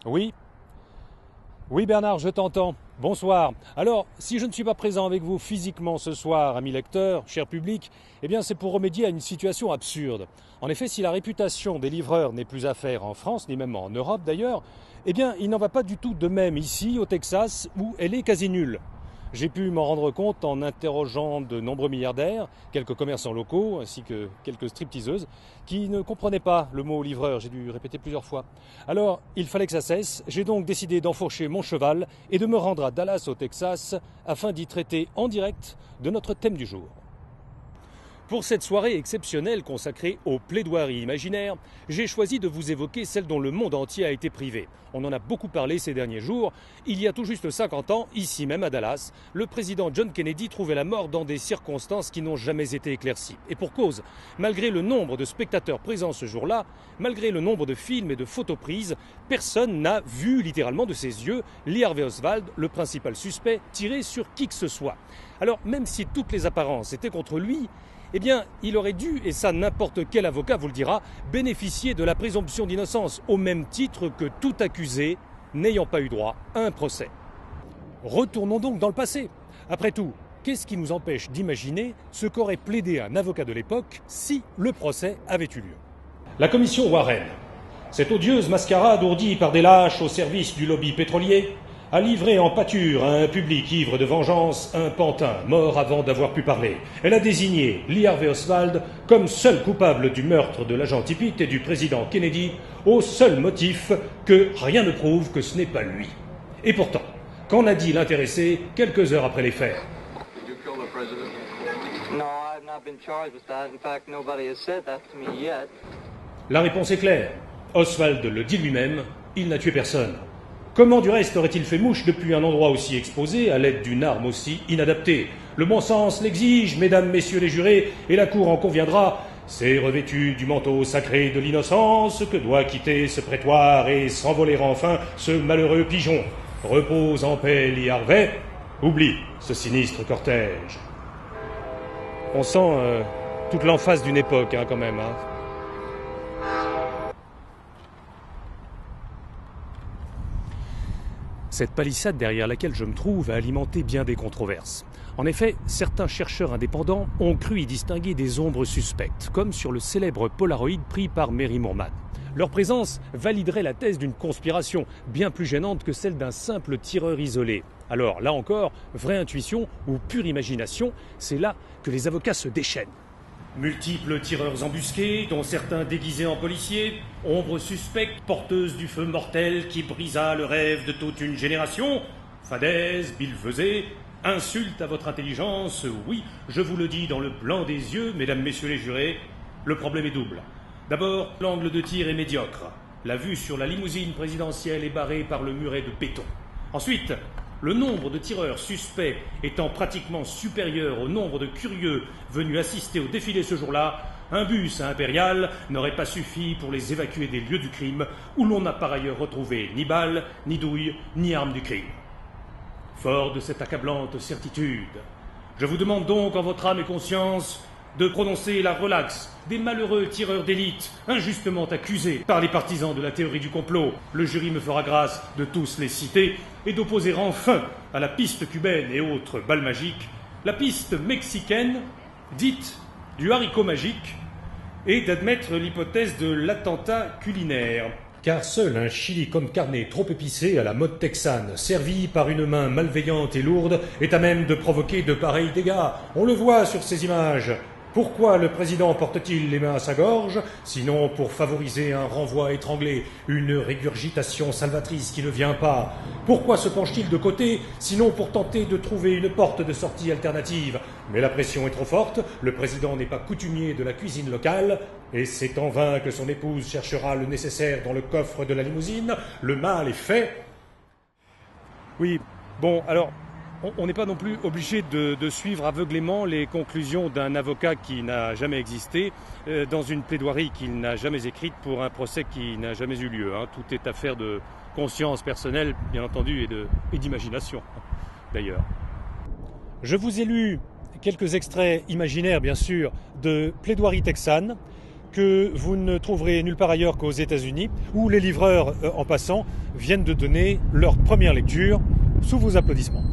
Oui, oui Bernard, je t'entends. Bonsoir. Alors, si je ne suis pas présent avec vous physiquement ce soir, amis lecteurs, cher public, eh bien c'est pour remédier à une situation absurde. En effet, si la réputation des livreurs n'est plus à faire en France, ni même en Europe d'ailleurs, eh bien il n'en va pas du tout de même ici, au Texas, où elle est quasi nulle. J'ai pu m'en rendre compte en interrogeant de nombreux milliardaires, quelques commerçants locaux ainsi que quelques stripteaseuses qui ne comprenaient pas le mot livreur, j'ai dû répéter plusieurs fois. Alors, il fallait que ça cesse, j'ai donc décidé d'enfourcher mon cheval et de me rendre à Dallas au Texas afin d'y traiter en direct de notre thème du jour. Pour cette soirée exceptionnelle consacrée aux plaidoiries imaginaires, j'ai choisi de vous évoquer celle dont le monde entier a été privé. On en a beaucoup parlé ces derniers jours. Il y a tout juste 50 ans, ici même à Dallas, le président John Kennedy trouvait la mort dans des circonstances qui n'ont jamais été éclaircies. Et pour cause, malgré le nombre de spectateurs présents ce jour-là, malgré le nombre de films et de photos prises, personne n'a vu littéralement de ses yeux Lee Harvey Oswald, le principal suspect, tirer sur qui que ce soit. Alors même si toutes les apparences étaient contre lui, eh bien, il aurait dû, et ça n'importe quel avocat vous le dira, bénéficier de la présomption d'innocence au même titre que tout accusé n'ayant pas eu droit à un procès. Retournons donc dans le passé. Après tout, qu'est-ce qui nous empêche d'imaginer ce qu'aurait plaidé un avocat de l'époque si le procès avait eu lieu? La commission Warren, cette odieuse mascarade ourdie par des lâches au service du lobby pétrolier, a livré en pâture à un public ivre de vengeance un pantin mort avant d'avoir pu parler. Elle a désigné Lee Harvey Oswald comme seul coupable du meurtre de l'agent Tippit et du président Kennedy, au seul motif que rien ne prouve que ce n'est pas lui. Et pourtant, qu'en a dit l'intéressé quelques heures après les faits? La réponse est claire. Oswald le dit lui-même, il n'a tué personne. Comment du reste aurait-il fait mouche depuis un endroit aussi exposé, à l'aide d'une arme aussi inadaptée? Le bon sens l'exige, mesdames, messieurs les jurés, et la Cour en conviendra. C'est revêtu du manteau sacré de l'innocence que doit quitter ce prétoire et s'envoler enfin ce malheureux pigeon. Repose en paix, Lee Harvey. Oublie ce sinistre cortège. On sent toute l'emphase d'une époque, quand même. Cette palissade derrière laquelle je me trouve a alimenté bien des controverses. En effet, certains chercheurs indépendants ont cru y distinguer des ombres suspectes, comme sur le célèbre Polaroid pris par Mary Moorman. Leur présence validerait la thèse d'une conspiration, bien plus gênante que celle d'un simple tireur isolé. Alors, là encore, vraie intuition ou pure imagination, c'est là que les avocats se déchaînent. Multiples tireurs embusqués, dont certains déguisés en policiers, ombre suspecte, porteuse du feu mortel qui brisa le rêve de toute une génération, fadaise, billevesée, insulte à votre intelligence, oui, je vous le dis dans le blanc des yeux, mesdames, messieurs les jurés, le problème est double. D'abord, l'angle de tir est médiocre. La vue sur la limousine présidentielle est barrée par le muret de béton. Ensuite, le nombre de tireurs suspects étant pratiquement supérieur au nombre de curieux venus assister au défilé ce jour-là, un bus à Impérial n'aurait pas suffi pour les évacuer des lieux du crime, où l'on n'a par ailleurs retrouvé ni balles, ni douilles, ni armes du crime. Fort de cette accablante certitude, je vous demande donc en votre âme et conscience de prononcer la relaxe des malheureux tireurs d'élite injustement accusés par les partisans de la théorie du complot. Le jury me fera grâce de tous les citer et d'opposer enfin à la piste cubaine et autres balles magiques la piste mexicaine dite du haricot magique et d'admettre l'hypothèse de l'attentat culinaire. Car seul un chili con carne trop épicé à la mode texane, servi par une main malveillante et lourde, est à même de provoquer de pareils dégâts. On le voit sur ces images. Pourquoi le président porte-t-il les mains à sa gorge, sinon pour favoriser un renvoi étranglé, une régurgitation salvatrice qui ne vient pas? Pourquoi se penche-t-il de côté, sinon pour tenter de trouver une porte de sortie alternative? Mais la pression est trop forte, le président n'est pas coutumier de la cuisine locale, et c'est en vain que son épouse cherchera le nécessaire dans le coffre de la limousine. Le mal est fait. Oui, bon, alors, on n'est pas non plus obligé de suivre aveuglément les conclusions d'un avocat qui n'a jamais existé dans une plaidoirie qu'il n'a jamais écrite pour un procès qui n'a jamais eu lieu. Tout est affaire de conscience personnelle, bien entendu, et d'imagination, d'ailleurs. Je vous ai lu quelques extraits imaginaires, bien sûr, de plaidoiries texanes que vous ne trouverez nulle part ailleurs qu'aux États-Unis, où les livreurs, en passant, viennent de donner leur première lecture sous vos applaudissements.